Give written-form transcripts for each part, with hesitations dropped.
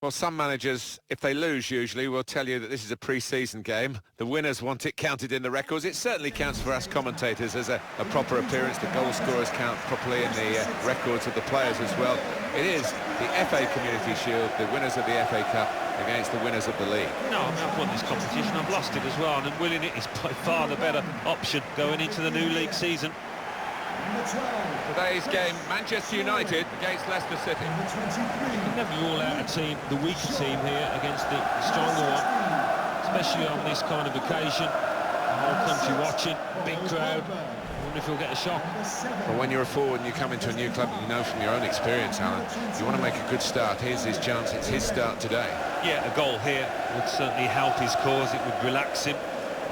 Well, some managers, if they lose usually, will tell you that this is a pre-season game. The winners want it counted in the records. It certainly counts for us commentators as a proper appearance. The goal scorers count properly in the records of the players as well. It is the FA Community Shield, the winners of the FA Cup against the winners of the league. No, I mean, I've won this competition, I've lost it as well, and winning it is by far the better option going into the new league season. Today's game, Manchester United against Leicester City. You can never rule out a team, the weaker team here, against the stronger one, especially on this kind of occasion. The whole country watching, big crowd. I wonder if you'll get a shock. But when you're a forward and you come into a new club, you know from your own experience, Alan, you want to make a good start. Here's his chance, it's his start today. Yeah, a goal here would certainly help his cause, it would relax him.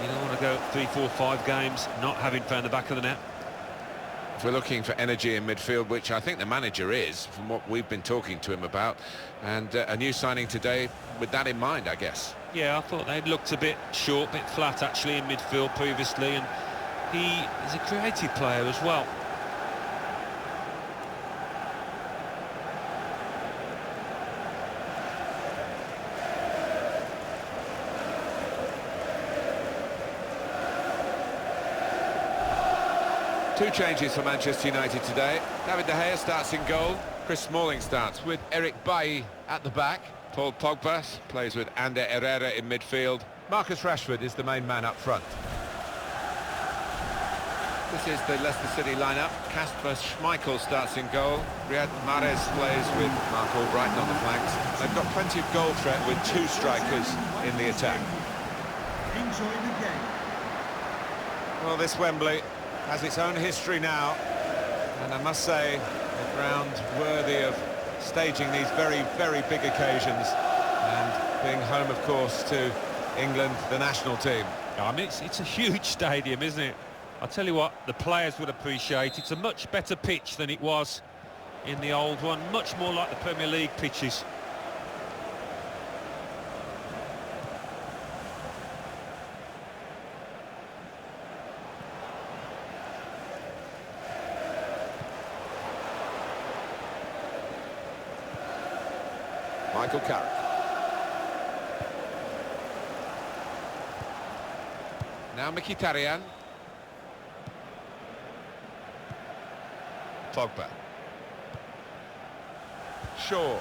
You don't want to go 3, 4, 5 games not having found the back of the net. If we're looking for energy in midfield, which I think the manager is, from what we've been talking to him about, and a new signing today with that in mind, I guess. Yeah, I thought they'd looked a bit short, a bit flat actually in midfield previously, and he is a creative player as well. Two changes for Manchester United today. David De Gea starts in goal. Chris Smalling starts with Eric Bailly at the back. Paul Pogba plays with Ander Herrera in midfield. Marcus Rashford is the main man up front. This is the Leicester City lineup. Kasper Schmeichel starts in goal. Riyad Mahrez plays with Mark Albrighton on the flanks. They've got plenty of goal threat with two strikers in the attack. Enjoy the game. Well, this Wembley has its own history now, and I must say, a ground worthy of staging these very, very big occasions, and being home, of course, to England, the national team. I mean, it's a huge stadium, isn't it? I'll tell you what, the players would appreciate. It's a much better pitch than it was in the old one, much more like the Premier League pitches. Michael Carrick. Now Mkhitaryan. Pogba. Shaw. Well,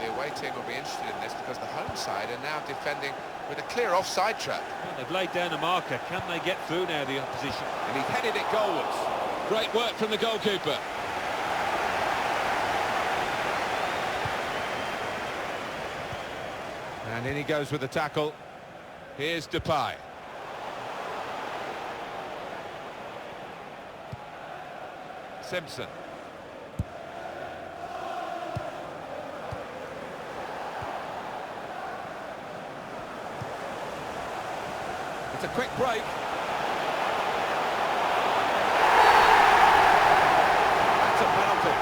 the away team will be interested in this because the home side are now defending with a clear offside trap. Well, they've laid down a marker. Can they get through now, the opposition? And he's headed it goalwards. Great work from the goalkeeper. And in he goes with the tackle. Here's Depay. Simpson. It's a quick break. That's a penalty.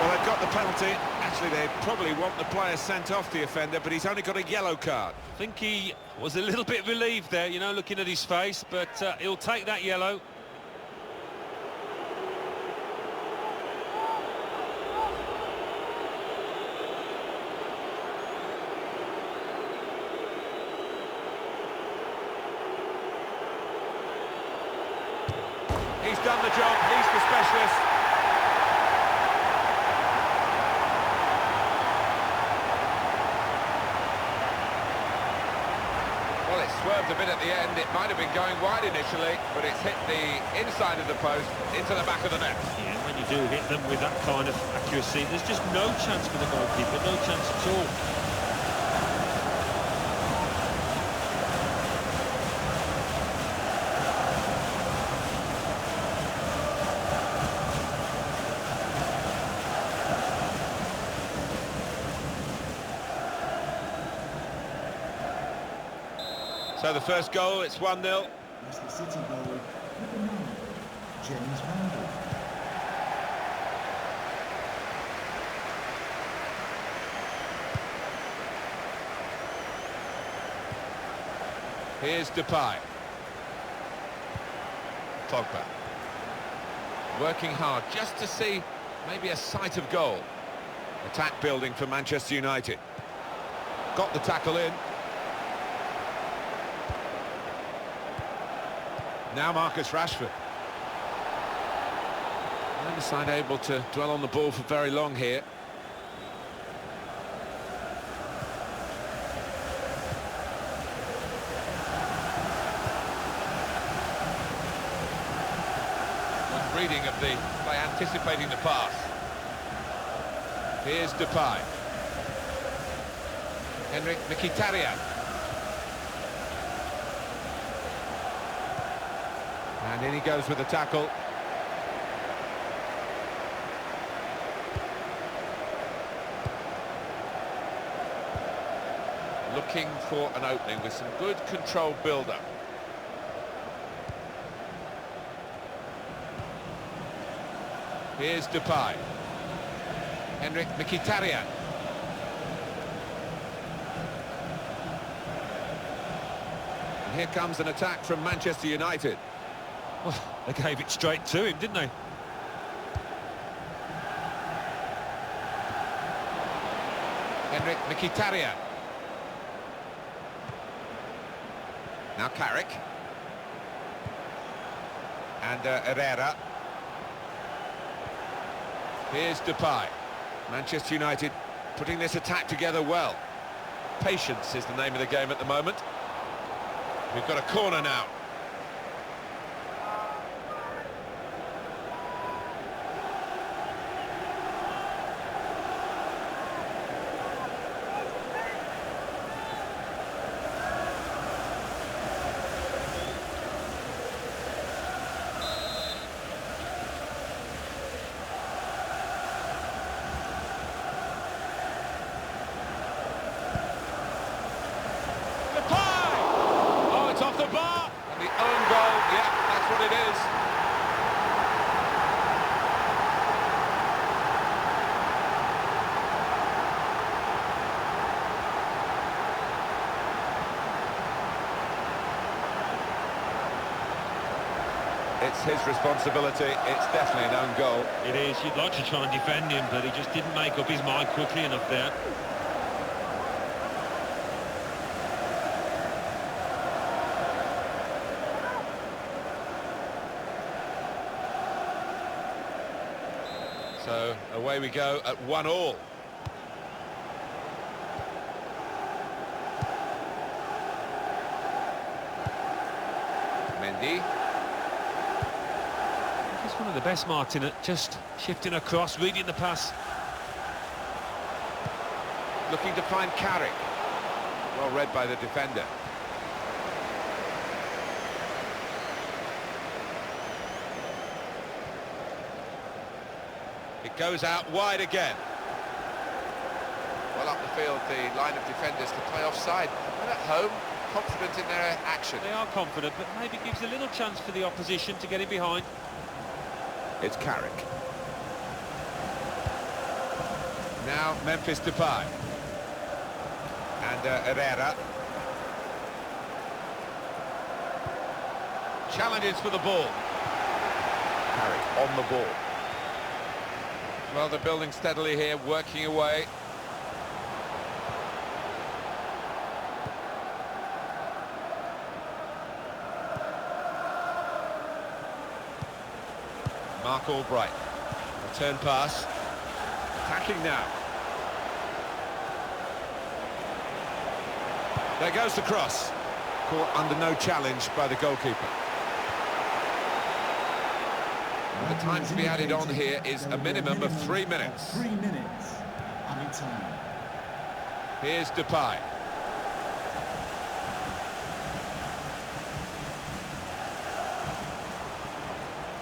Well, they've got the penalty. Actually, they probably want the player sent off, the offender, but he's only got a yellow card. I think he was a little bit relieved there, you know, looking at his face, but he'll take that yellow. He's done the job, he's the specialist. Well, it swerved a bit at the end. It might have been going wide initially, but it's hit the inside of the post into the back of the net. Yeah, when you do hit them with that kind of accuracy, there's just no chance for the goalkeeper, no chance at all. So the first goal, it's 1-0. Leicester City goal, number 9, James Randall. Here's Depay. Pogba. Working hard just to see Maybe a sight of goal. Attack building for Manchester United. Got the tackle in. Now Marcus Rashford. Neither side able to dwell on the ball for very long here. Good reading of the by anticipating the pass. Here's Depay. Henrik Mkhitaryan. And in he goes with the tackle. Looking for an opening with some good controlled build-up. Here's Depay. Henrik Mkhitaryan. And here comes an attack from Manchester United. Well, they gave it straight to him, didn't they? Henrik Mkhitaryan. Now Carrick. And Herrera. Here's Depay. Manchester United putting this attack together well. Patience is the name of the game at the moment. We've got a corner now. It's his responsibility. It's definitely an own goal. It is. You'd like to try and defend him, but he just didn't make up his mind quickly enough there. So away we go at 1-1. Mendy. He's one of the best, Martin, at just shifting across, reading the pass. Looking to find Carrick. Well read by the defender. It goes out wide again. Well up the field, the line of defenders to play offside. And at home, confident in their action. They are confident, but maybe gives a little chance for the opposition to get in behind. It's Carrick. Now Memphis Depay. And Herrera. Challenges for the ball. Carrick on the ball. Well, they're building steadily here, working away. Mark Albright. Return pass. Attacking now. There goes the cross. Caught under no challenge by the goalkeeper. And the time to be added on here is a minimum of 3 minutes. 3 minutes. Added time. Here's Depay.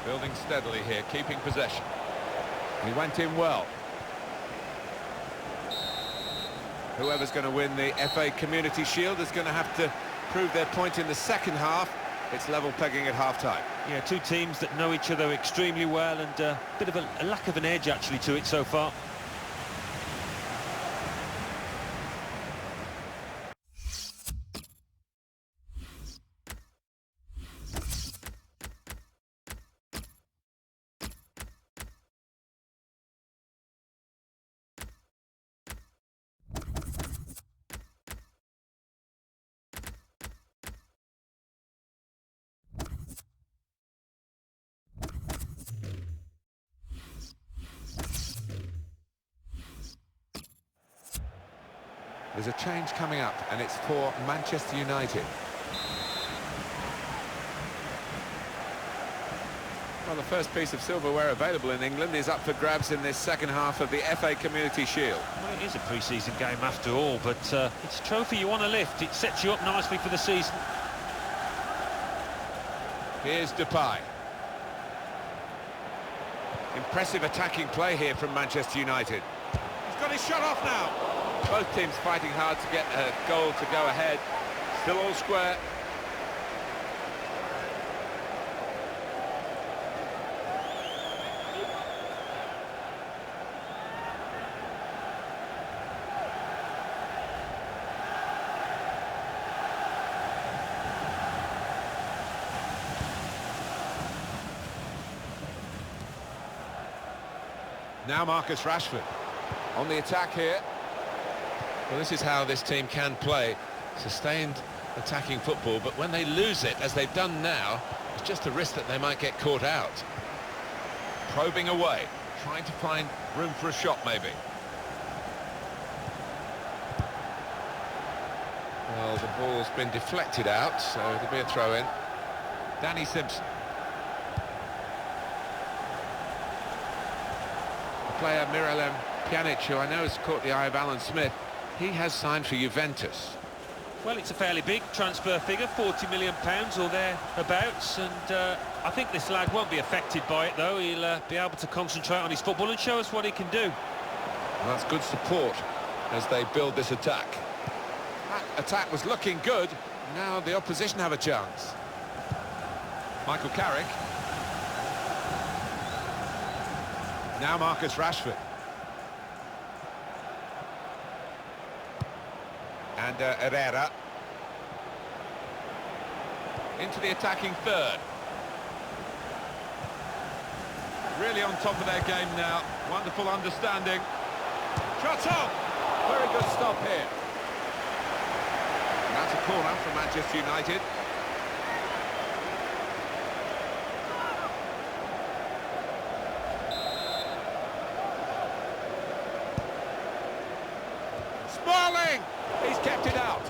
Building steadily here, keeping possession. He went in well. Whoever's going to win the FA Community Shield is going to have to prove their point in the second half. It's level pegging at half-time. Yeah, two teams that know each other extremely well, and a bit of a lack of an edge actually to it so far. There's a change coming up, and it's for Manchester United. Well, the first piece of silverware available in England is up for grabs in this second half of the FA Community Shield. Well, it is a pre-season game after all, but it's a trophy you want to lift. It sets you up nicely for the season. Here's Depay. Impressive attacking play here from Manchester United. He's got his shot off now. Both teams fighting hard to get a goal to go ahead. Still all square. Now Marcus Rashford on the attack here. Well, this is how this team can play. Sustained attacking football, but when they lose it, as they've done now, it's just a risk that they might get caught out. Probing away, trying to find room for a shot maybe. Well, the ball's been deflected out, so it'll be a throw-in. Danny Simpson. Player Miralem Pjanic, who I know has caught the eye of Alan Smith, he has signed for Juventus. Well, it's a fairly big transfer figure, £40 million or thereabouts, and I think this lad won't be affected by it, though. He'll be able to concentrate on his football and show us what he can do. Well, that's good support as they build this attack. That attack was looking good. Now the opposition have a chance. Michael Carrick. Now Marcus Rashford. And Herrera. Into the attacking third. Really on top of their game now. Wonderful understanding. Shot on! Very good stop here. And that's a corner for Manchester United. He's kept it out.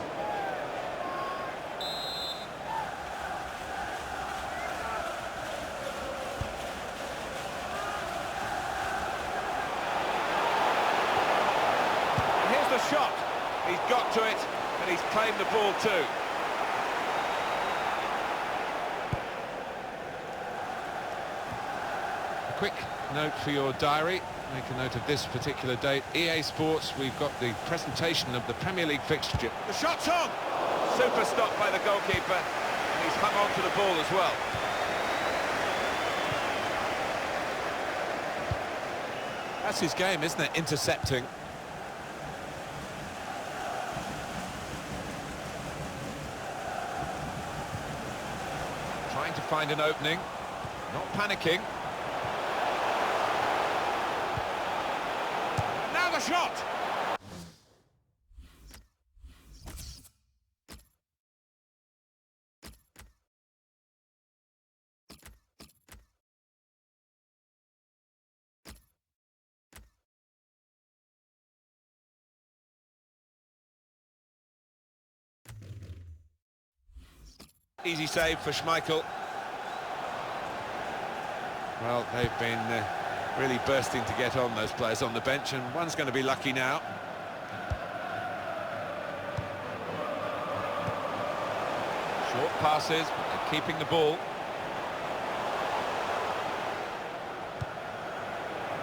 Here's the shot. He's got to it, and he's claimed the ball too. A quick note for your diary. Make a note of this particular date. EA Sports, we've got the presentation of the Premier League fixture. The shot's on! Super stop by the goalkeeper, and he's hung on to the ball as well. That's his game, isn't it? Intercepting. Trying to find an opening. Not panicking. The shot! Easy save for Schmeichel. Well, they've been really bursting to get on, those players on the bench, and one's going to be lucky now. Short passes, but they're keeping the ball.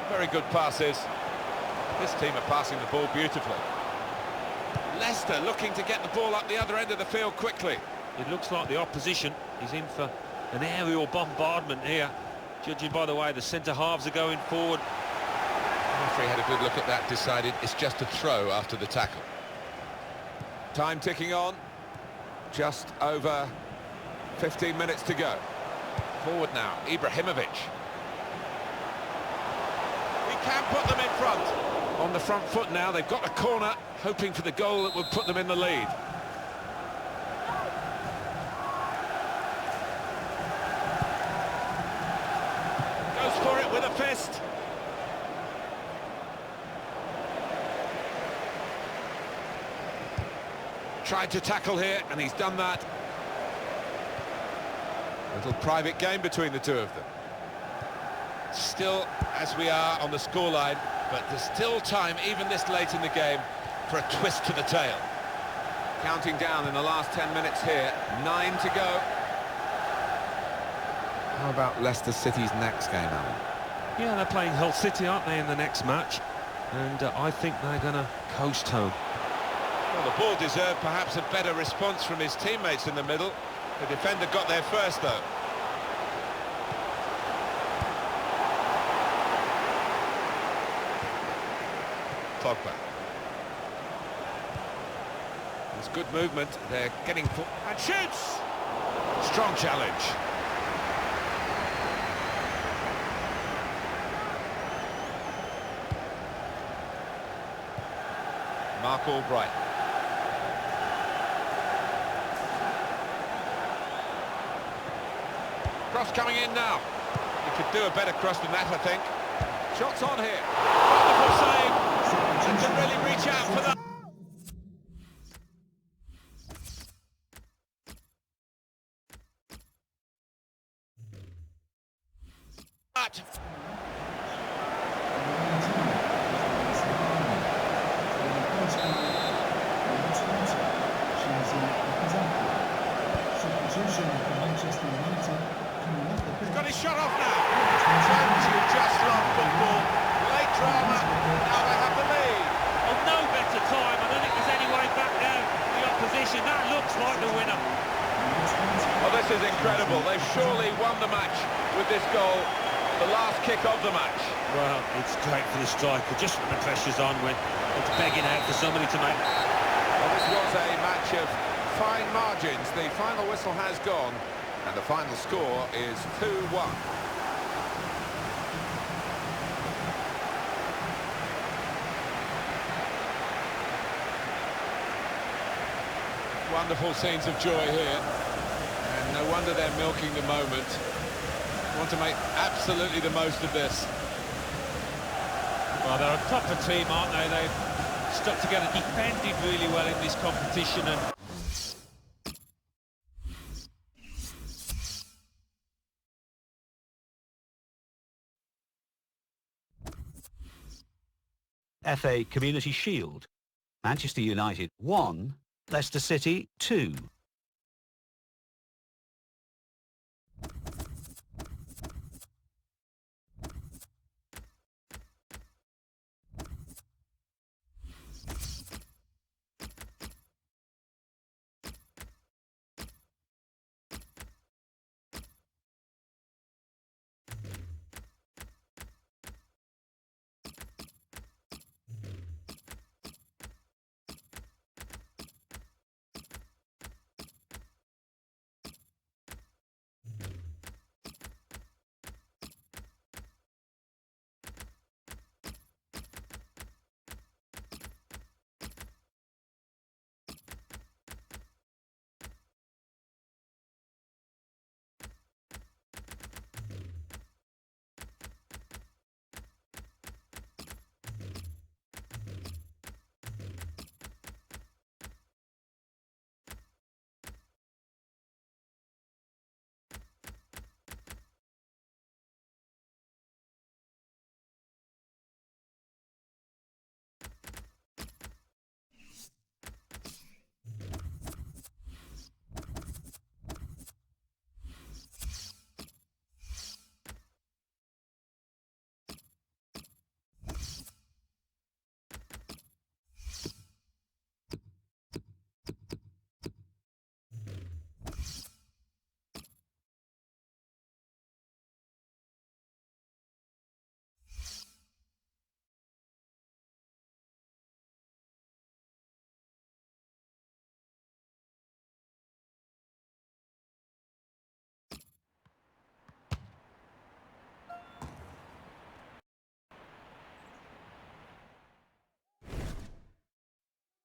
Very good passes. This team are passing the ball beautifully. Leicester looking to get the ball up the other end of the field quickly. It looks like the opposition is in for an aerial bombardment here, judging by the way the centre-halves are going forward. The referee had a good look at that, decided it's just a throw after the tackle. Time ticking on. Just over 15 minutes to go. Forward now, Ibrahimovic. He can put them in front. On the front foot now, they've got a corner, hoping for the goal that would put them in the lead. Goes for it with a fist. tried to tackle here, and he's done that. A little private game between the two of them. Still, as we are on the scoreline, but there's still time, even this late in the game, for a twist to the tail. Counting down in the last 10 minutes here, 9 to go. How about Leicester City's next game, Alan? Yeah, they're playing Hull City, aren't they, in the next match? And I think they're going to coast home. Well, the ball deserved perhaps a better response from his teammates in the middle. The defender got there first, though. Pogba. There's good movement. They're getting... and shoots! Strong challenge. Mark Albright. Cross coming in now. He could do a better cross than that, I think. Shots on here. Wonderful save. And to really reach out for that. He's got his shot off now. Just lost football. Late drama. Now they have the lead. Oh, no better time. I don't think there's any way back now. The opposition, that looks like the winner. Oh, this is incredible. They've surely won the match with this goal. The last kick of the match. Well, it's great for the striker, just when the pressure's on, when it's begging out for somebody to make. Well, this was a match of fine margins. The final whistle has gone, and the final score is 2-1. Wonderful scenes of joy here, and no wonder they're milking the moment. Want to make absolutely the most of this. Well, they're a proper team, aren't they? They've stuck together, defended really well in this competition, and FA Community Shield. Manchester United 1, Leicester City 2.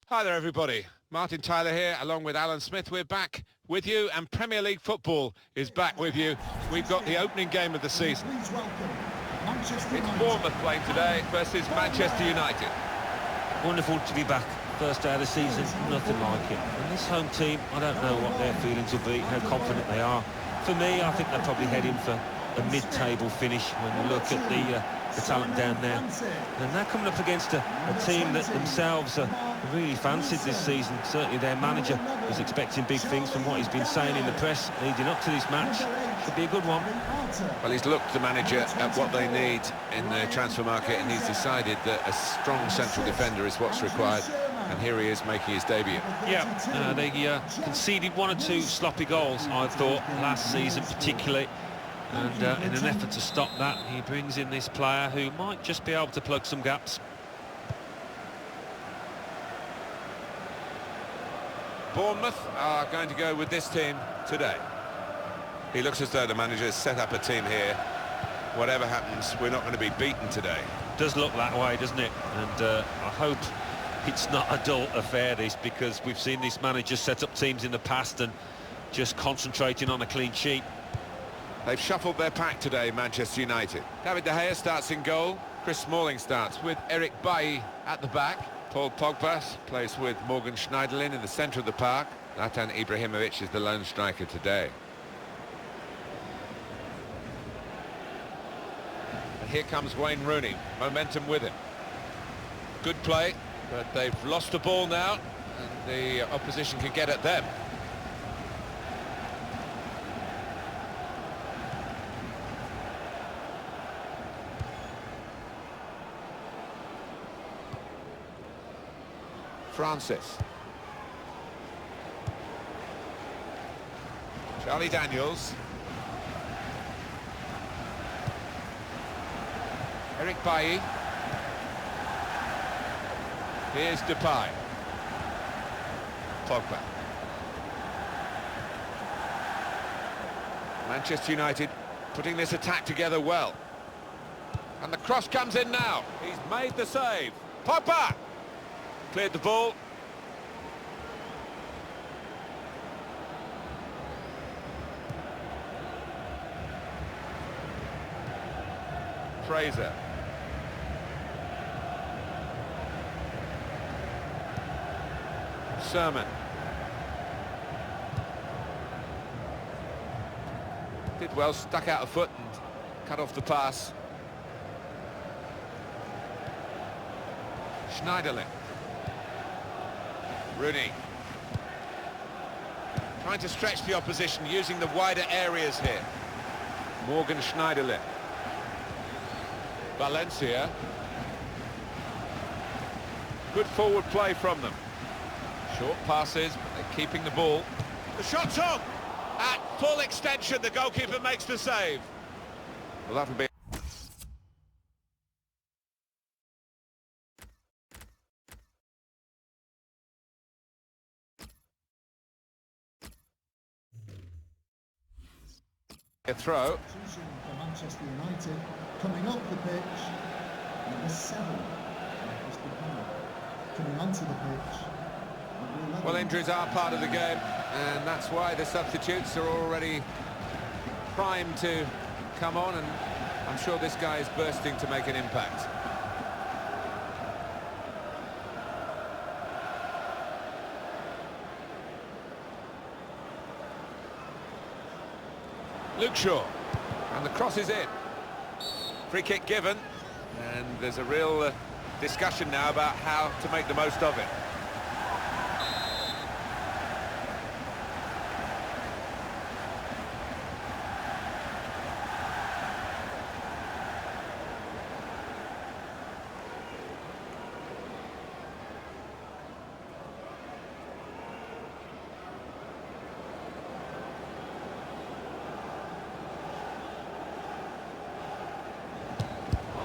Hi there, everybody. Martin Tyler here, along with Alan Smith. We're back with you, and Premier League football is back with you. We've got the opening game of the season. It's Bournemouth playing today versus Manchester United. wonderful to be back. First day of the season, nothing like it. And this home team, I don't know what their feelings will be, how confident they are. For me, I think they're probably heading for a mid-table finish when you look at the talent down there. And they're coming up against a team that themselves are really fancied this season. Certainly their manager is expecting big things from what he's been saying in the press leading up to this match. Should be a good one. Well, he's looked, the manager, at what they need in the transfer market, and he's decided that a strong central defender is what's required. And here he is making his debut. Yeah, they conceded 1 or 2 sloppy goals, I thought, last season particularly. And in an effort to stop that, he brings in this player who might just be able to plug some gaps. Bournemouth are going to go with this team today. He looks as though the manager has set up a team here. Whatever happens, we're not going to be beaten today. Does look that way, doesn't it? And I hope it's not a dull affair, this, because we've seen this manager set up teams in the past and just concentrating on a clean sheet. They've shuffled their pack today, Manchester United. David De Gea starts in goal. Chris Smalling starts with Eric Bailly at the back. Paul Pogba plays with Morgan Schneiderlin in the centre of the park. Zlatan Ibrahimovic is the lone striker today. And here comes Wayne Rooney, momentum with him. Good play, but they've lost the ball now, and the opposition can get at them. Francis. Charlie Daniels. Eric Bailly. Here's Depay. Pogba. Manchester United putting this attack together well. And the cross comes in now. He's made the save. Pogba! Cleared the ball. Fraser. Sermon. Did well, stuck out a foot and cut off the pass. Schneiderlin. Rooney. Trying to stretch the opposition, using the wider areas here. Morgan Schneiderlin. Valencia. Good forward play from them. Short passes, but they're keeping the ball. The shot's on! At full extension, the goalkeeper makes the save. Well, that'll be... a throw. For Manchester United, coming up the pitch, number 7, coming onto the pitch. Well, injuries are part of the game, and that's why the substitutes are already primed to come on, and I'm sure this guy is bursting to make an impact. Luke Shaw, and the cross is in. Free kick given, and there's a real discussion now about how to make the most of it.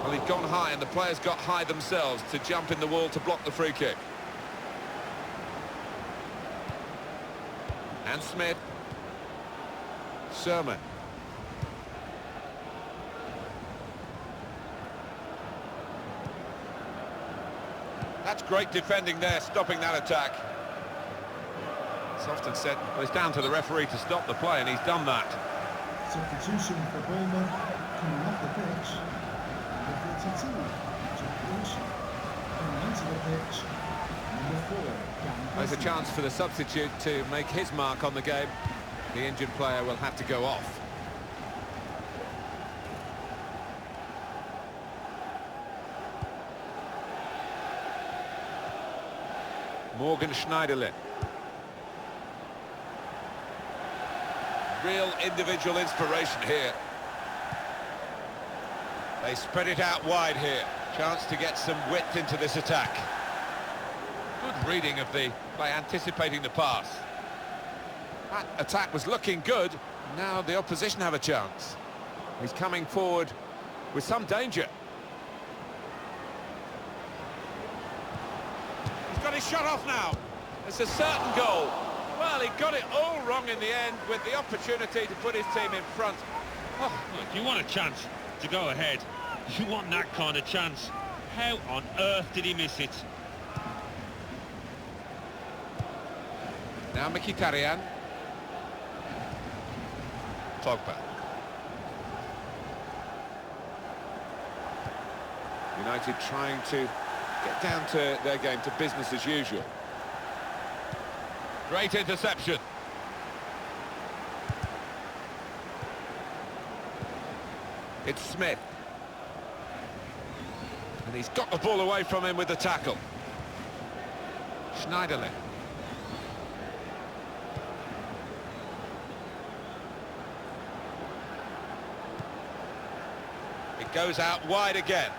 Well, he'd gone high, and the players got high themselves to jump in the wall to block the free kick. And Smith. Sermon. That's great defending there, stopping that attack. It's often said, well, it's down to the referee to stop the play, and he's done that. Substitution for Bournemouth, coming off the pitch. Number 42, Jack Wilshere. Coming onto the pitch, Number 4, There's a chance for the substitute to make his mark on the game. The injured player will have to go off. Morgan Schneiderlin. Real individual inspiration here. They spread it out wide here. Chance to get some width into this attack. Good reading of the by anticipating the pass. That attack was looking good. Now the opposition have a chance. He's coming forward with some danger. He's got his shot off now. It's a certain goal. Well, he got it all wrong in the end with the opportunity to put his team in front. Oh, look, you want a chance to go ahead. You want that kind of chance. How on earth did he miss it? Now Mkhitaryan. Pogba. United trying to get down to their game, to business as usual. Great interception. It's Smith. And he's got the ball away from him with the tackle. Schneiderlin. It goes out wide again.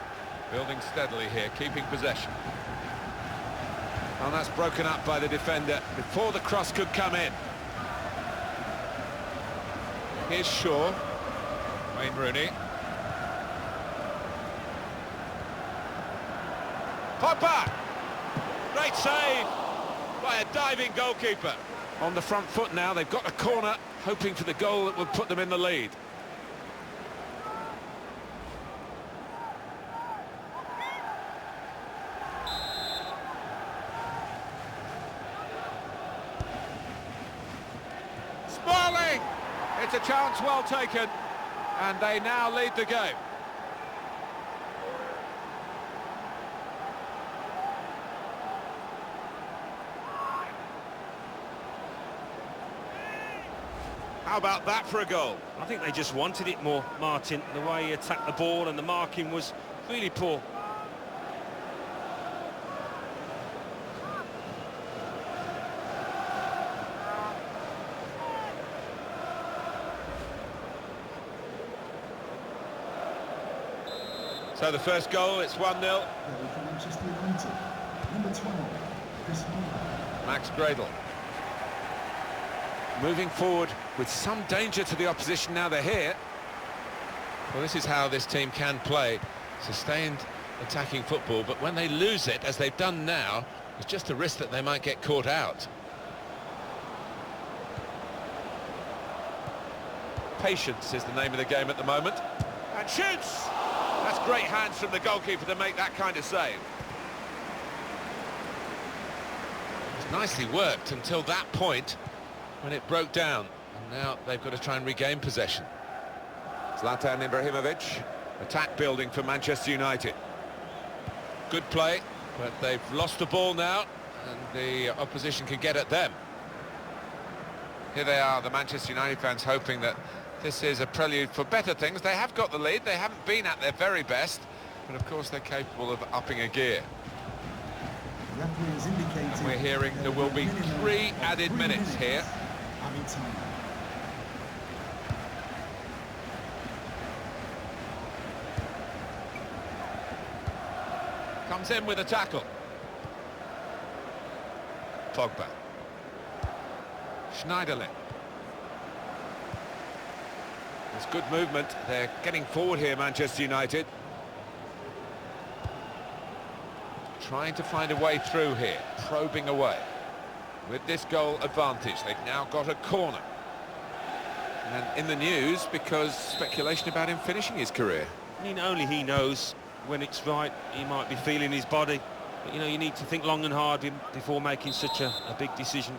Building steadily here, keeping possession. And that's broken up by the defender before the cross could come in. Here's Shaw. Wayne Rooney. Pogba! Great save by a diving goalkeeper. On the front foot now, they've got a corner, hoping for the goal that would put them in the lead. It's a chance well taken, and they now lead the game. How about that for a goal? I think they just wanted it more, Martin. The way he attacked the ball and the marking was really poor. So the first goal, it's 1-0. for Manchester United. Number 12, Chris Muller. Max Gradel. Moving forward with some danger to the opposition now they're here. Well, this is how this team can play. Sustained attacking football, but when they lose it, as they've done now, it's just a risk that they might get caught out. Patience is the name of the game at the moment. And shoots! That's great hands from the goalkeeper to make that kind of save. It's nicely worked until that point when it broke down. And now they've got to try and regain possession. Zlatan Ibrahimovic, attack building for Manchester United. Good play, but they've lost the ball now, and the opposition can get at them. Here they are, the Manchester United fans, hoping that this is a prelude for better things. They have got the lead, they haven't been at their very best, but of course they're capable of upping a gear. And we're hearing there will be 3 added minutes here. Comes in with a tackle. Pogba. Schneiderlin. There's good movement. They're getting forward here, Manchester United. Trying to find a way through here, probing away. With this goal advantage, they've now got a corner. And in the news because speculation about him finishing his career. I mean, only he knows when it's right. He might be feeling his body. But, you know, you need to think long and hard before making such a big decision.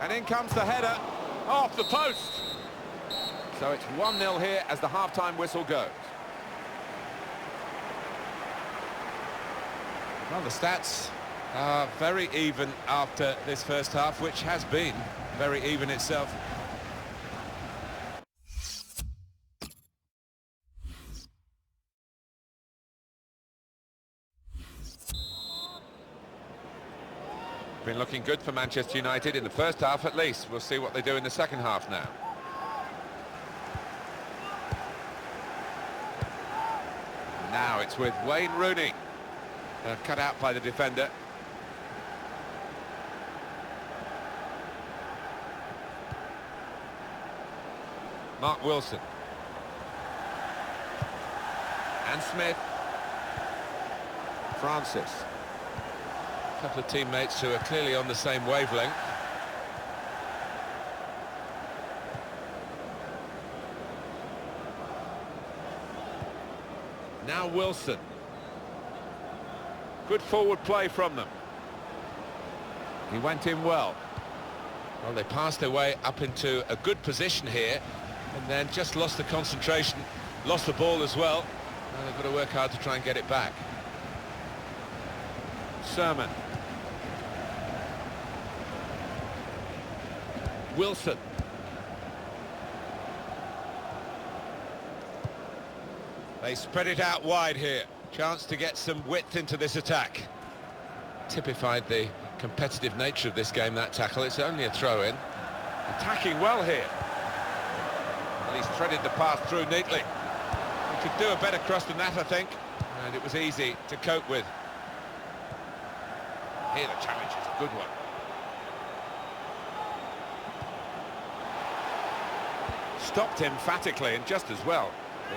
And in comes the header off the post. So it's 1-0 here as the half-time whistle goes. Well, the stats are very even after this first half, which has been very even itself. Been looking good for Manchester United in the first half at least. We'll see what they do in the second half now. Now it's with Wayne Rooney. Cut out by the defender. Mark Wilson. And Smith. Francis. A couple of teammates who are clearly on the same wavelength. Now Wilson. Good forward play from them. He went in well. Well, they passed their way up into a good position here and then just lost the concentration, lost the ball as well. Now they've got to work hard to try and get it back. Sermon. Wilson. They spread it out wide here. Chance to get some width into this attack. Typified the competitive nature of this game, that tackle. It's only a throw-in. Attacking well here. Well, he's threaded the pass through neatly. He could do a better cross than that, I think. And it was easy to cope with. Here the challenge is a good one. Stopped emphatically and just as well.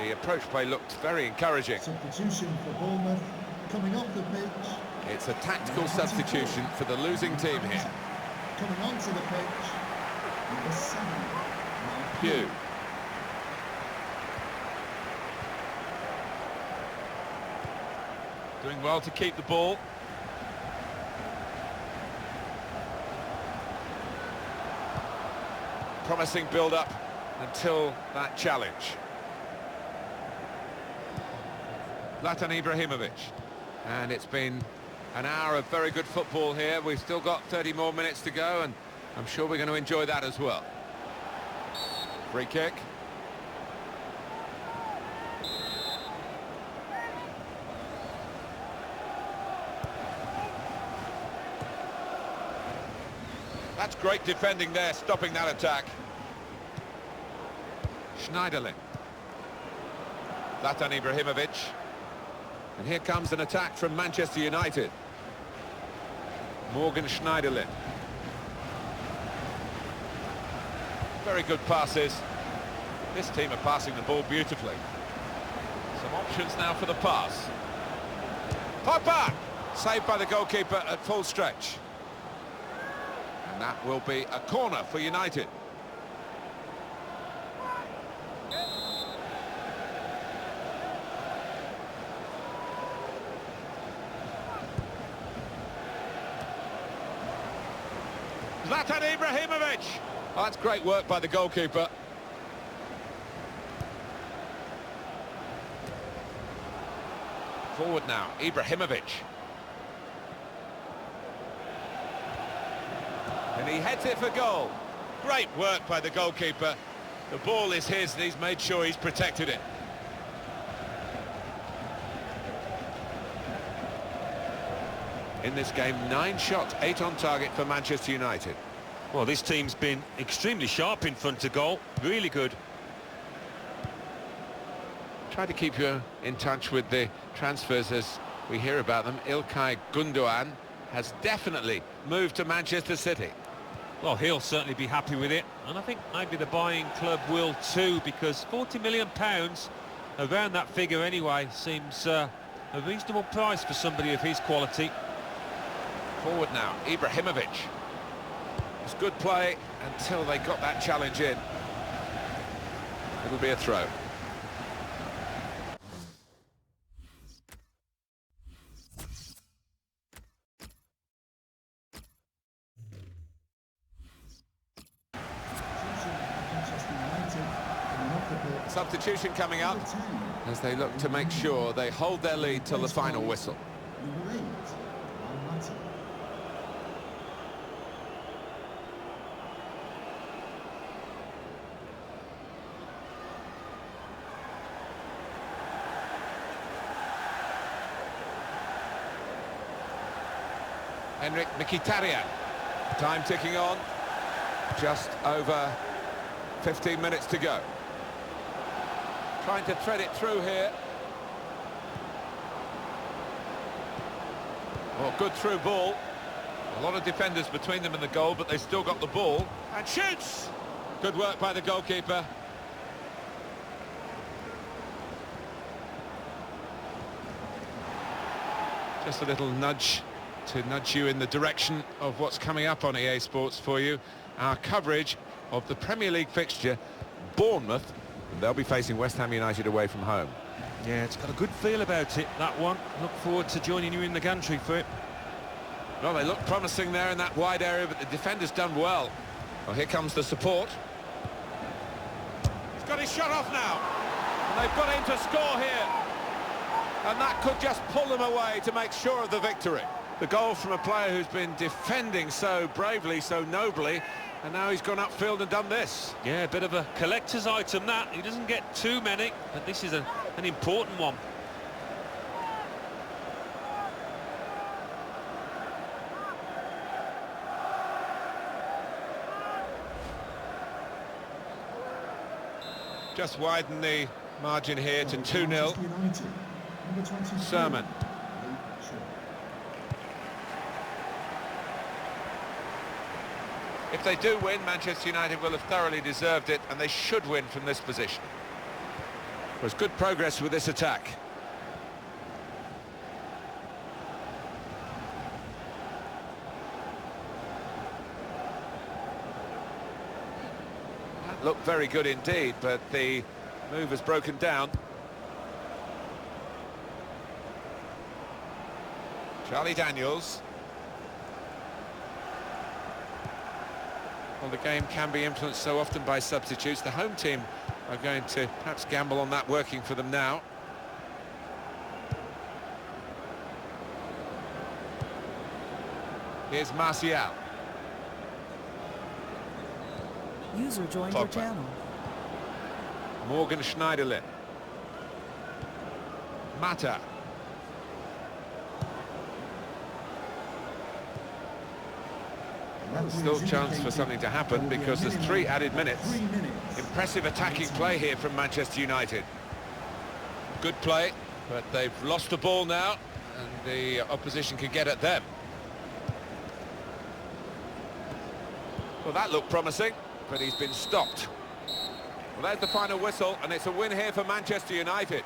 The approach play looked very encouraging. Substitution for Bournemouth coming off the pitch. It's a tactical substitution for the losing team here. Coming onto the pitch, number 7, Mark Hugh. Doing well to keep the ball. Promising build-up until that challenge. Zlatan Ibrahimovic. And it's been an hour of very good football here. We've still got 30 more minutes to go, and I'm sure we're going to enjoy that as well. Free kick. That's great defending there, stopping that attack. Schneiderlin. Zlatan Ibrahimovic. And here comes an attack from Manchester United. Morgan Schneiderlin. Very good passes. This team are passing the ball beautifully. Some options now for the pass. Pogba! Saved by the goalkeeper at full stretch. And that will be a corner for United. Zlatan Ibrahimovic! Oh, that's great work by the goalkeeper. Forward now, Ibrahimovic. And he heads it for goal. Great work by the goalkeeper. The ball is his and he's made sure he's protected it. In this game, 9 shots, 8 on target for Manchester United. Well, this team's been extremely sharp in front of goal. Really good. Try to keep you in touch with the transfers as we hear about them. İlkay Gündoğan has definitely moved to Manchester City. Well, he'll certainly be happy with it. And I think maybe the buying club will too, because £40 million, around that figure anyway, seems a reasonable price for somebody of his quality. Forward now, Ibrahimovic. It's good play until they got that challenge in. It'll be a throw. Substitution coming up as they look to make sure they hold their lead till the final whistle. Number 8. Henrik Mkhitaryan. Time ticking on. Just over 15 minutes to go. Trying to thread it through here. Oh, good through ball. A lot of defenders between them and the goal, but they still got the ball. And shoots! Good work by the goalkeeper. Just a little nudge to nudge you in the direction of what's coming up on EA Sports for you. Our coverage of the Premier League fixture, Bournemouth, and they'll be facing West Ham United away from home. Yeah, it's got a good feel about it, that one. Look forward to joining you in the gantry for it. Well, they look promising there in that wide area, but the defender's done well. Well, here comes the support. He's got his shot off now. And they've got him to score here. And that could just pull them away to make sure of the victory. The goal from a player who's been defending so bravely, so nobly, and now he's gone upfield and done this. Yeah, a bit of a collector's item, that. He doesn't get too many, but this is an important one. Just widen the margin here to 2-0. Sermon. If they do win, Manchester United will have thoroughly deserved it, and they should win from this position. There's good progress with this attack. That looked very good indeed, but the move has broken down. Charlie Daniels. Well, the game can be influenced so often by substitutes. The home team are going to perhaps gamble on that working for them now. Here's Martial. User joined your channel. Morgan Schneiderlin. Mata. Still a chance for something to happen because there's 3 added minutes. Impressive attacking play here from Manchester United. Good play, but they've lost the ball now and the opposition can get at them. Well, that looked promising, but he's been stopped. Well, there's the final whistle, and it's a win here for Manchester United.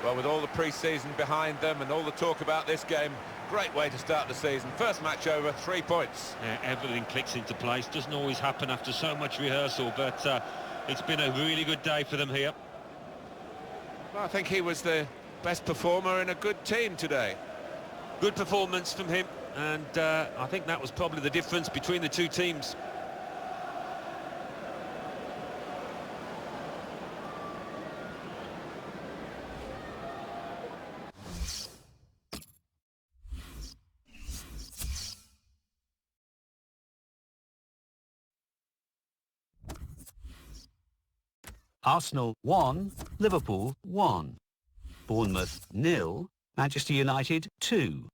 Well, with all the pre-season behind them and all the talk about this game, great way to start the season. First match over, 3 points. Yeah, everything clicks into place. Doesn't always happen after so much rehearsal, but it's been a really good day for them here. Well, I think he was the best performer in a good team today. Good performance from him, and I think that was probably the difference between the two teams. Arsenal 1, Liverpool 1. Bournemouth 0, Manchester United 2.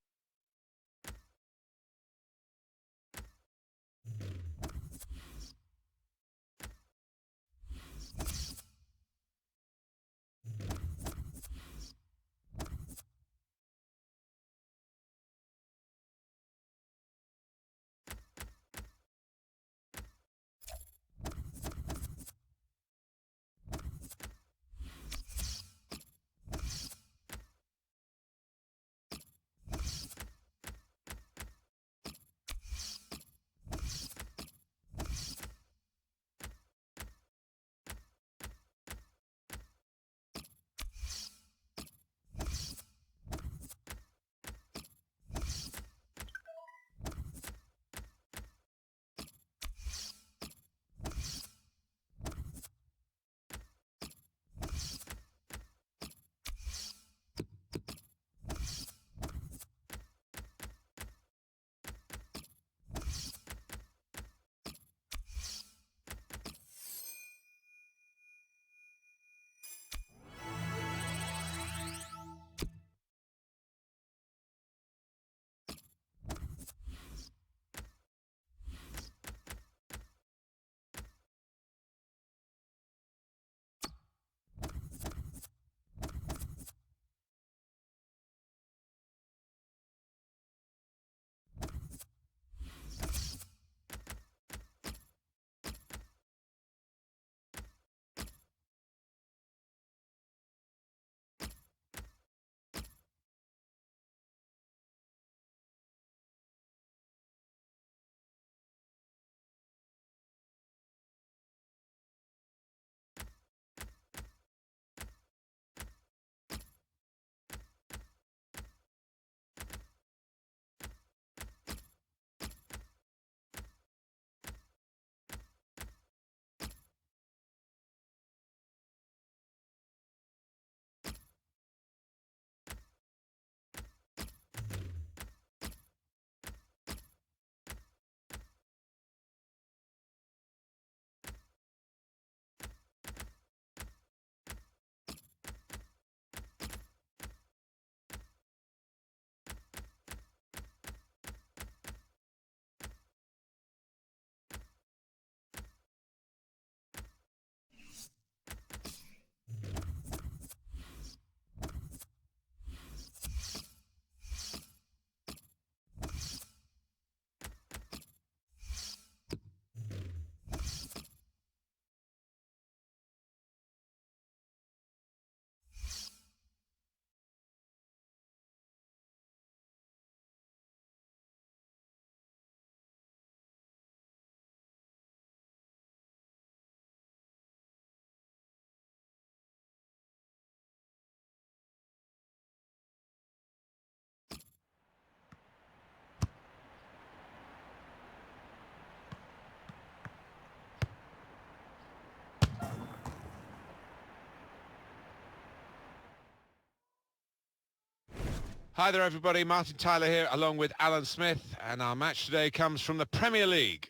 Hi there everybody, Martin Tyler here along with Alan Smith, and our match today comes from the Premier League.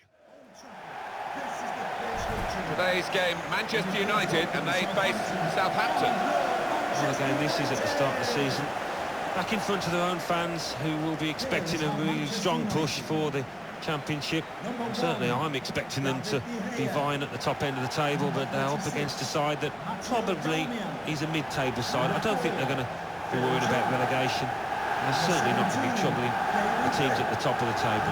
Today's game, Manchester United, and they face Southampton. Well, again, this is at the start of the season. Back in front of their own fans who will be expecting a really strong push for the Championship. Certainly I'm expecting them to be vying at the top end of the table, but they're up against a side that probably is a mid-table side. I don't think they're going to be worried about relegation. They're certainly not going to be troubling the teams at the top of the table.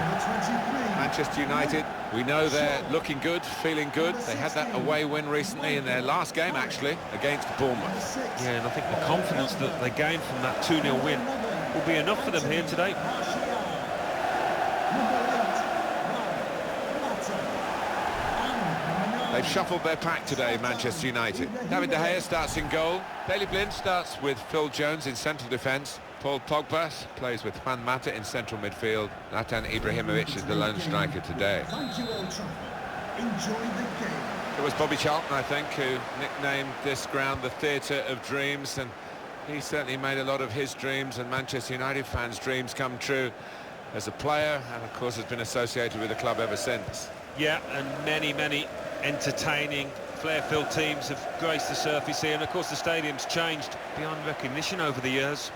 Manchester United, we know they're looking good, feeling good. They had that away win recently in their last game, actually, against Bournemouth. Yeah, and I think the confidence that they gained from that 2-0 win will be enough for them here today. They've shuffled their pack today, Manchester United. David De Gea starts in goal. Daley Blind starts with Phil Jones in central defence. Paul Pogba plays with Juan Mata in central midfield. Zlatan Ibrahimovic is the lone striker today. Thank you, Old Trafford. Enjoy the game. It was Bobby Charlton, I think, who nicknamed this ground the Theatre of Dreams, and he certainly made a lot of his dreams and Manchester United fans' dreams come true as a player, and of course has been associated with the club ever since. Yeah, and many entertaining, flair-filled teams have graced the surface here, and of course the stadium's changed beyond recognition over the years.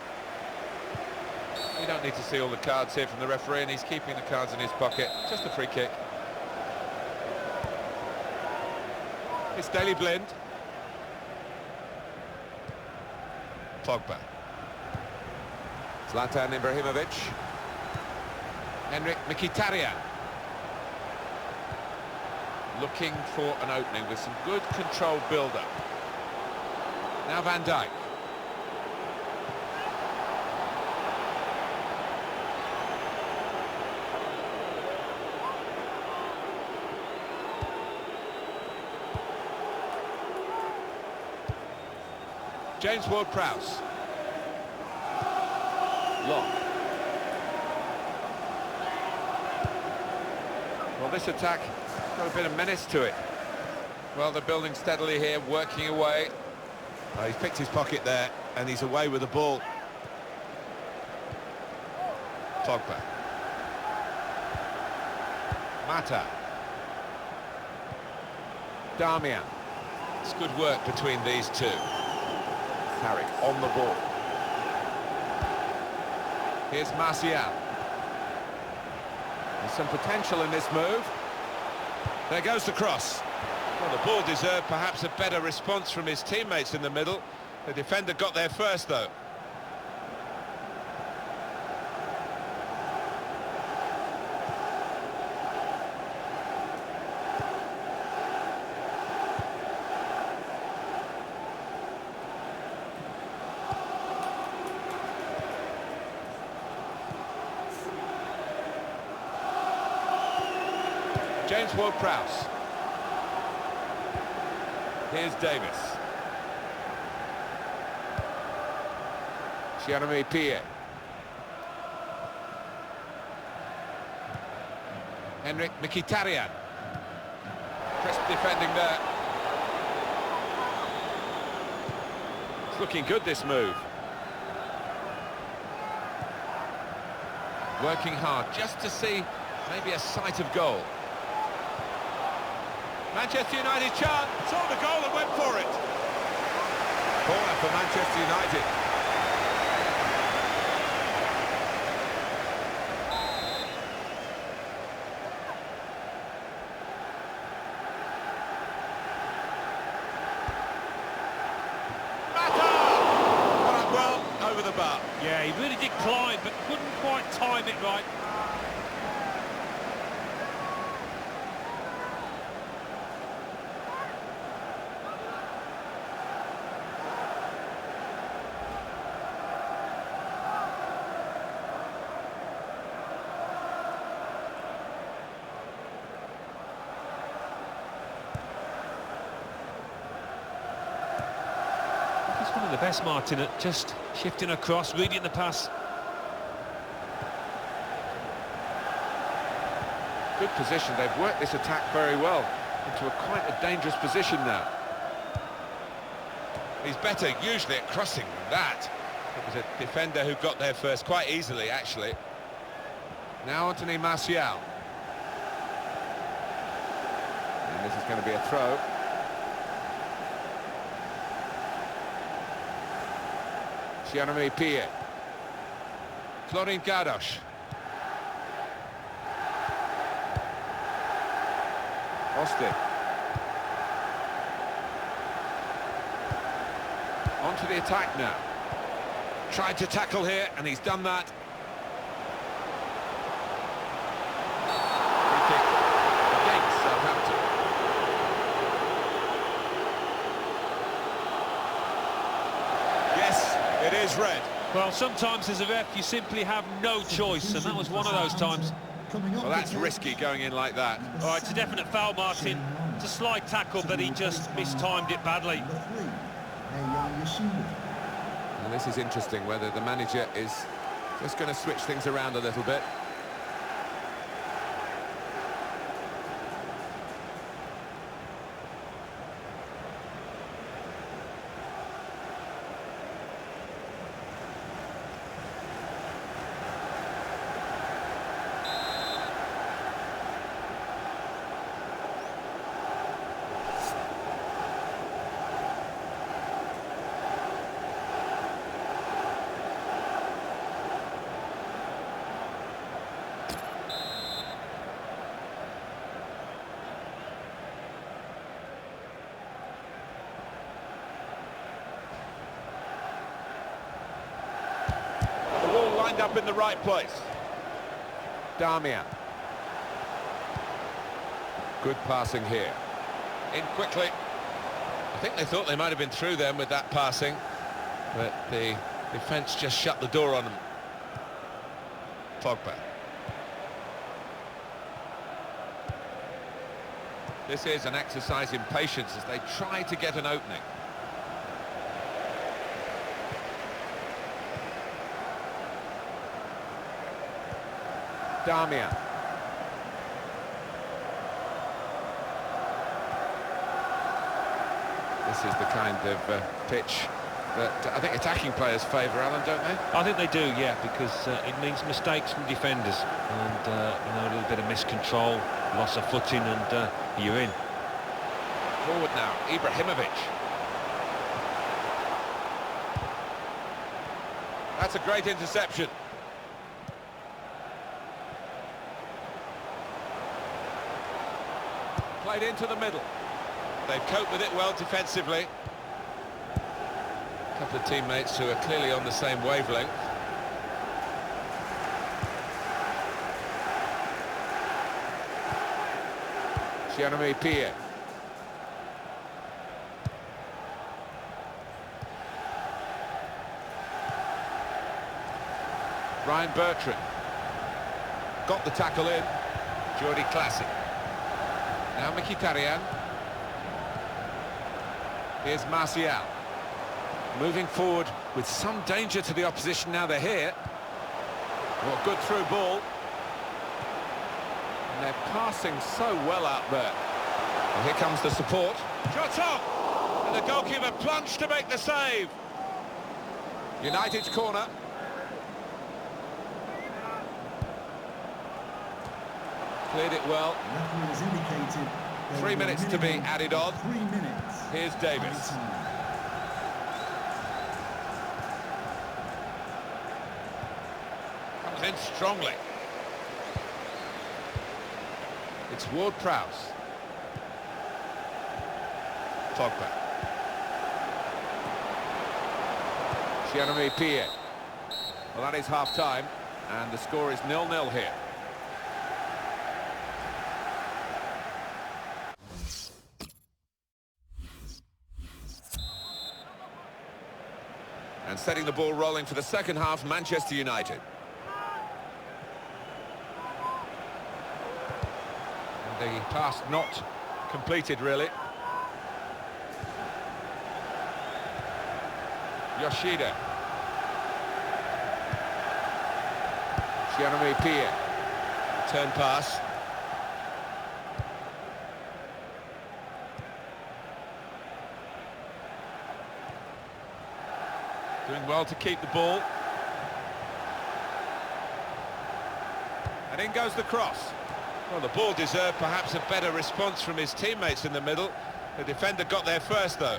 We don't need to see all the cards here from the referee, and he's keeping the cards in his pocket. Just a free kick. It's Daley Blind. Pogba. Zlatan Ibrahimovic. Henrik Mkhitaryan. Looking for an opening with some good controlled build-up. Now Van Dijk. James Ward-Prowse. Long. Well, this attack got a bit of menace to it. Well, they're building steadily here, working away. Oh, he's picked his pocket there, and he's away with the ball. Pogba. Mata. Darmian. It's good work between these two. Carrick on the ball. Here's Martial. There's some potential in this move. There goes the cross. Well, the ball deserved perhaps a better response from his teammates in the middle. The defender got there first, though. James Ward-Prowse. Here's Davis. Jeremy Pierre. Henrik Mkhitaryan. Crisp defending there. It's looking good, this move. Working hard just to see maybe a sight of goal. Manchester United chance, saw the goal and went for it. Corner for Manchester United. Mata! Got up well, over the bar. Yeah, he really did climb, but couldn't quite time it right. He's one of the best, Martin, at just shifting across, reading the pass. Good position. They've worked this attack very well into quite a dangerous position now. He's better usually at crossing than that. It was a defender who got there first, quite easily, actually. Now Anthony Martial. And this is going to be a throw. Gianni Pierre. Florin Gardosh. Austin. On to the attack now. Tried to tackle here, and he's done that. Free kick against Southampton. Yes, it is red. Well, sometimes as a ref, you simply have no choice, and that was one of those times. Well, that's risky going in like that. Oh, it's a definite foul, Martin. It's a slight tackle, but he just mistimed it badly. And this is interesting, whether the manager is just going to switch things around a little bit. Lined up in the right place. Damian. Good passing here. In quickly. I think they thought they might have been through them with that passing, but the defence just shut the door on them. Pogba. This is an exercise in patience as they try to get an opening. Damian. This is the kind of pitch that I think attacking players favour, Alan, don't they? I think they do, yeah, because it means mistakes from defenders and you know, a little bit of miscontrol, loss of footing, and you're in. Forward now, Ibrahimovic. That's a great interception. Played into the middle. They've coped with it well defensively. A couple of teammates who are clearly on the same wavelength. Gianni Pierre. Ryan Bertrand. Got the tackle in. Jordi Classic. Now Mkhitaryan. Here's Martial. Moving forward with some danger to the opposition now they're here. Well, good through ball. And they're passing so well out there. And here comes the support. Shot off! And the goalkeeper plunged to make the save. United's corner. Cleared it well. 3 minutes to be added on. 3 minutes. Here's Davis. Comes in strongly. It's Ward-Prowse. Pogba. Gianni Pierre. Well, that is half-time, and the score is 0-0 here. And setting the ball rolling for the second half, Manchester United. And the pass not completed, really. Yoshida. Gianni Pierre. Turn pass. Doing well to keep the ball. And in goes the cross. Well, the ball deserved perhaps a better response from his teammates in the middle. The defender got there first, though.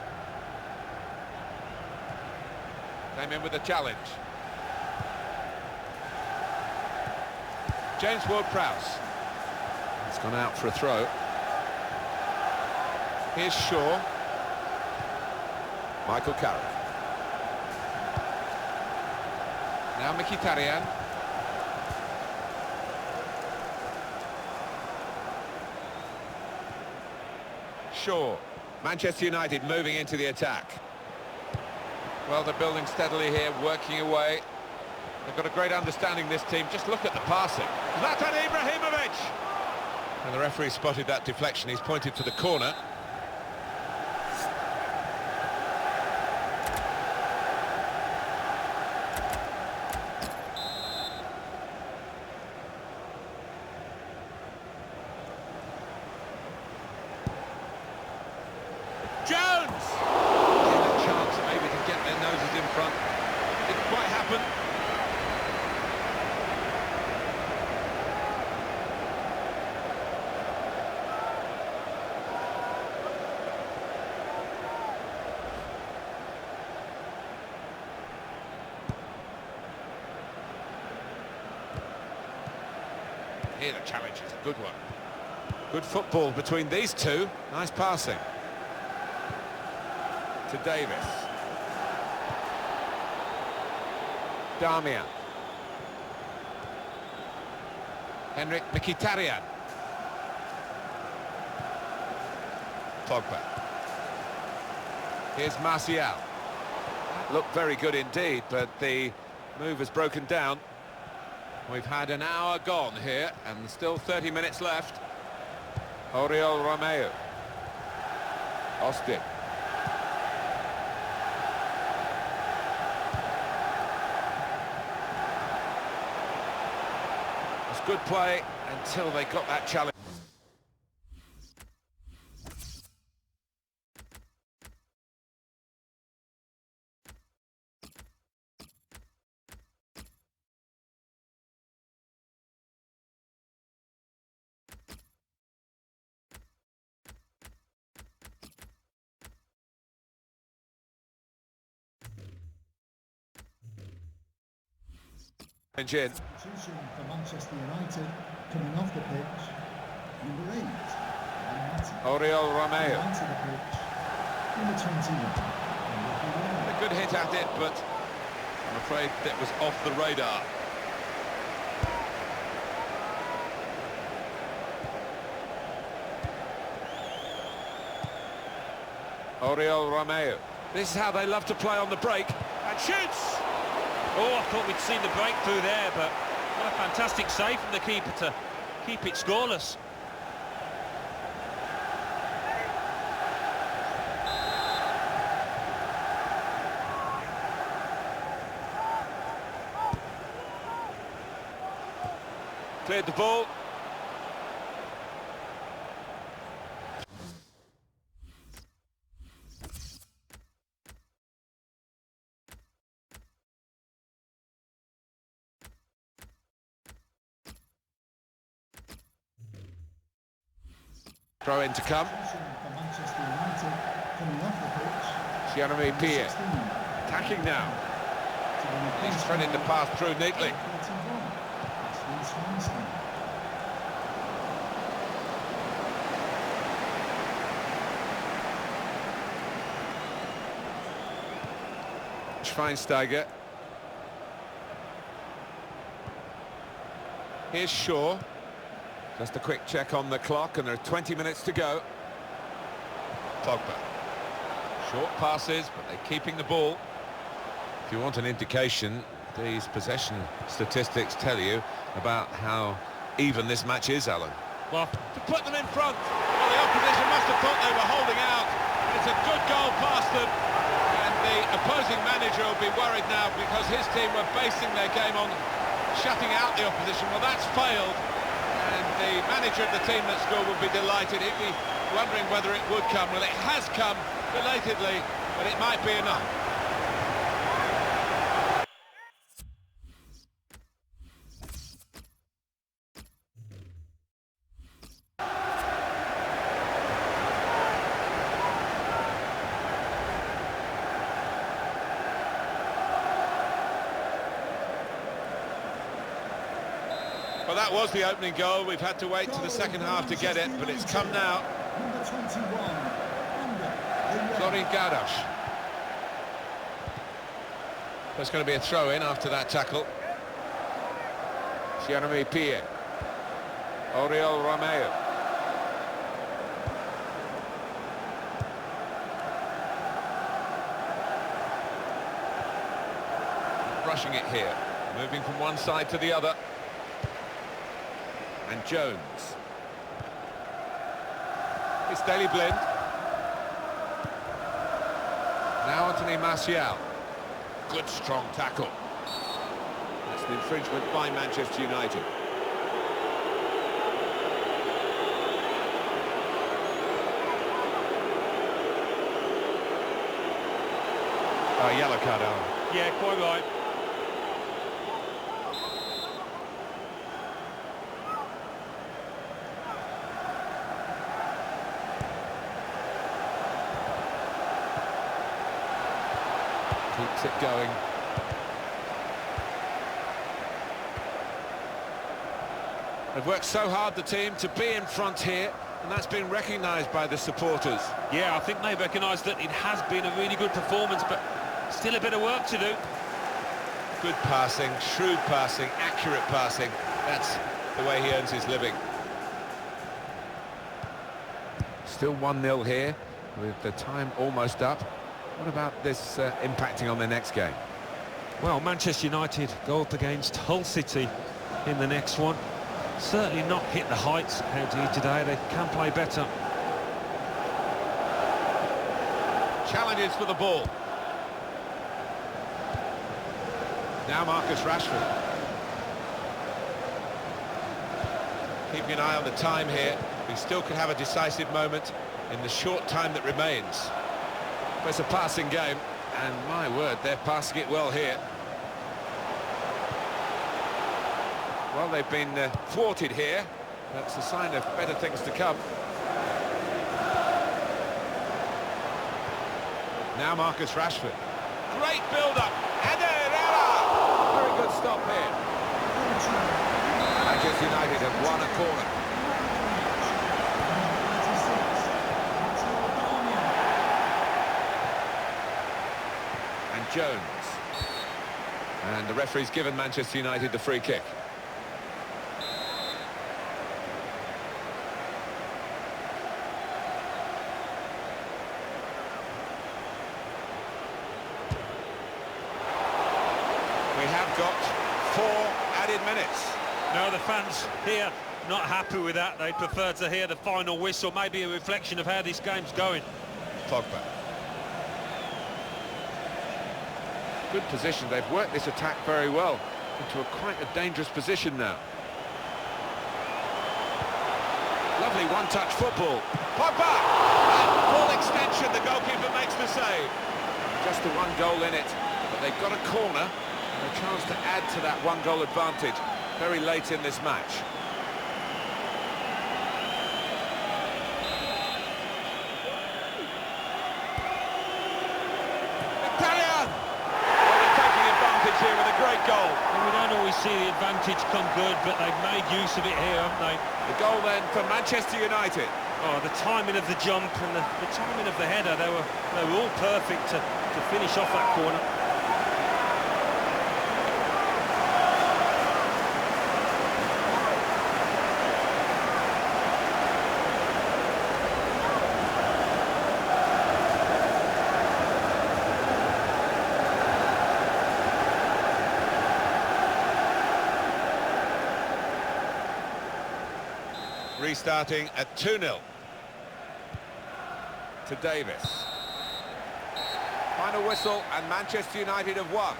Came in with a challenge. James Ward-Prowse. It's gone out for a throw. Here's Shaw. Michael Carrick. Now Mkhitaryan. Shaw. Manchester United moving into the attack. Well, they're building steadily here, working away. They've got a great understanding, this team. Just look at the passing. Zlatan Ibrahimovic! And the referee spotted that deflection. He's pointed to the corner. Jones! Had a chance maybe to get their noses in front. Didn't quite happen. Here the challenge is a good one. Good football between these two. Nice passing. To Davis. Darmian. Henrik Mkhitaryan. Pogba. Here's Martial. Looked very good indeed, but the move has broken down. We've had an hour gone here, and still 30 minutes left. Oriol Romeu. Austin. It's good play until they got that challenge. In. Substitution for Manchester United, coming off the pitch, number 8. Oriol Romeu. Onto the pitch, number 21. A good hit at it, but I'm afraid that was off the radar. Oriol Romeu. This is how they love to play on the break. And shoots! Oh, I thought we'd seen the breakthrough there, but what a fantastic save from the keeper to keep it scoreless. Cleared the ball. Throw in to come. For Manchester United, coming off the pitch, Jeremy Pierre. 16. Attacking now. To the He's threaded the pass through neatly. 41. That's Feinstein. Schweinsteiger. Here's Shaw. Just a quick check on the clock, and there are 20 minutes to go. Pogba. Short passes, but they're keeping the ball. If you want an indication, these possession statistics tell you about how even this match is, Alan. Well, To put them in front. Well, the opposition must have thought they were holding out. It's a good goal past them. And the opposing manager will be worried now because his team were basing their game on shutting out the opposition. Well, that's failed. And the manager of the team that scored would be delighted. He'd be wondering whether it would come. Well, it has come belatedly, but it might be enough. Well, that was the opening goal. We've had to wait to the second half to get it, but it's come now. Number 21, under Florin Gardas. There's going to be a throw-in after that tackle. Jeremy Pierre. Oriol Romeo. Rushing it here. Moving from one side to the other. And Jones. It's Daley Blind. Now Anthony Martial. Good strong tackle. That's an infringement by Manchester United. Yellow card, Alan. Yeah, quite right. Keeps it going. They've worked so hard, the team, to be in front here, and that's been recognised by the supporters. Yeah, I think they recognise that it has been a really good performance, but still a bit of work to do. Good passing, shrewd passing, accurate passing. That's the way he earns his living. Still 1-0 here, with the time almost up. What about this impacting on their next game? Well, Manchester United go up against Hull City in the next one. Certainly not hit the heights out here today. They can play better. Challenges for the ball. Now Marcus Rashford. Keeping an eye on the time here. We still could have a decisive moment in the short time that remains. But it's a passing game, and my word, they're passing it well here. Well, they've been thwarted here. That's a sign of better things to come. Now Marcus Rashford. Great build-up. And very good stop here. Manchester United have won a corner. And Jones. And the referee's given Manchester United the free kick. We have got 4 added minutes. No, the fans here not happy with that. They prefer to hear the final whistle, maybe a reflection of how this game's going. Pogba. Good position. They've worked this attack very well into quite a dangerous position now. Lovely one-touch football. Pogba! And full extension, the goalkeeper makes the save. Just the 1 goal in it, but they've got a corner and a chance to add to that 1-goal advantage very late in this match. Here with a great goal. And we don't always see the advantage come good, but they've made use of it here, haven't they? The goal then for Manchester United. Oh, the timing of the jump and the timing of the header, they were all perfect to finish off that corner. Restarting at 2-0 to Davis. Final whistle and Manchester United have won.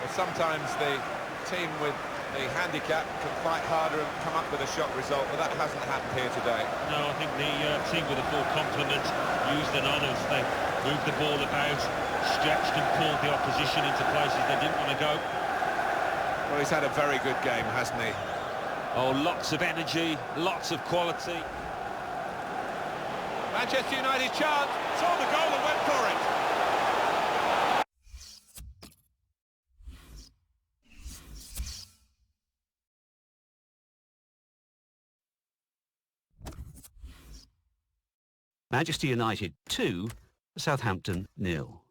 Well, sometimes the team with the handicap can fight harder and come up with a shot result, but that hasn't happened here today. No, I think the team with a full complement used the honours. They moved the ball about, stretched and pulled the opposition into places they didn't want to go. Well, he's had a very good game, hasn't he? Oh, lots of energy, lots of quality. Manchester United chance, saw the goal and went for it. Manchester United 2, Southampton 0.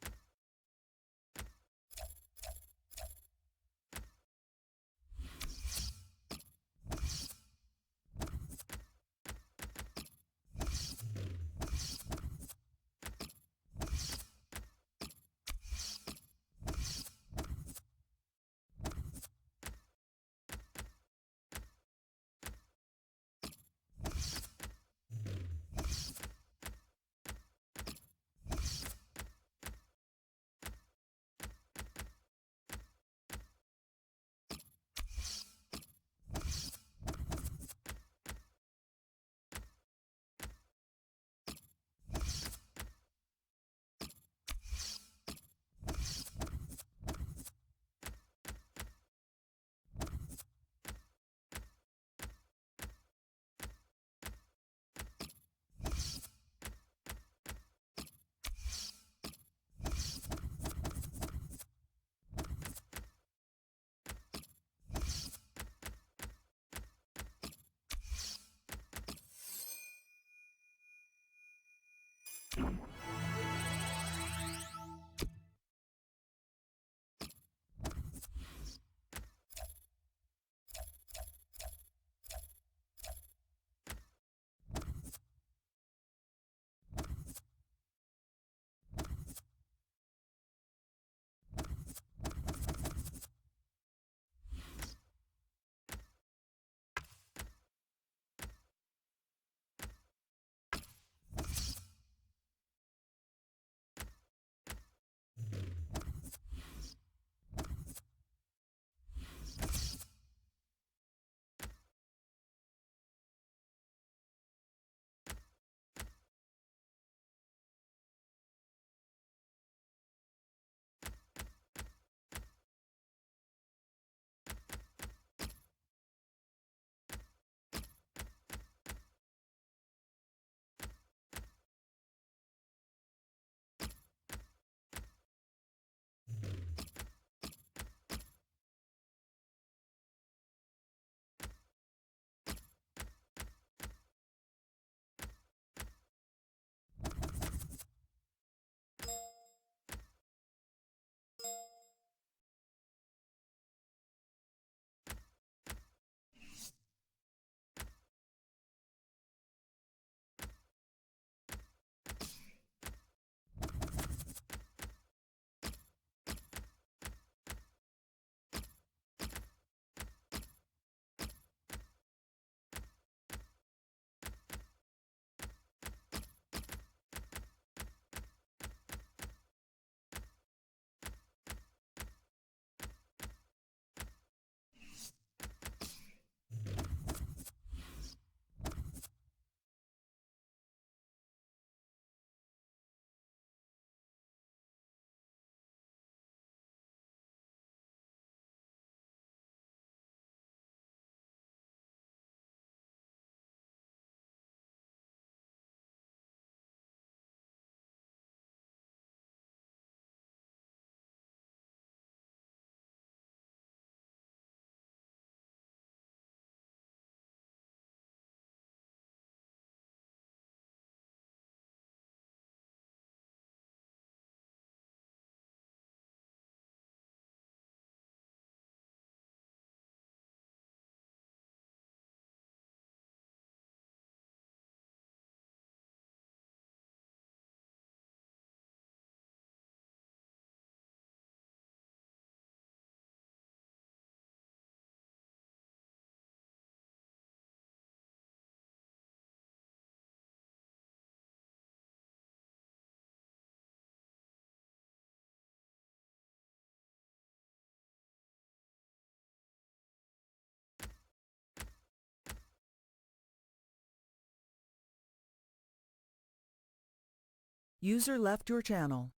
User left your channel.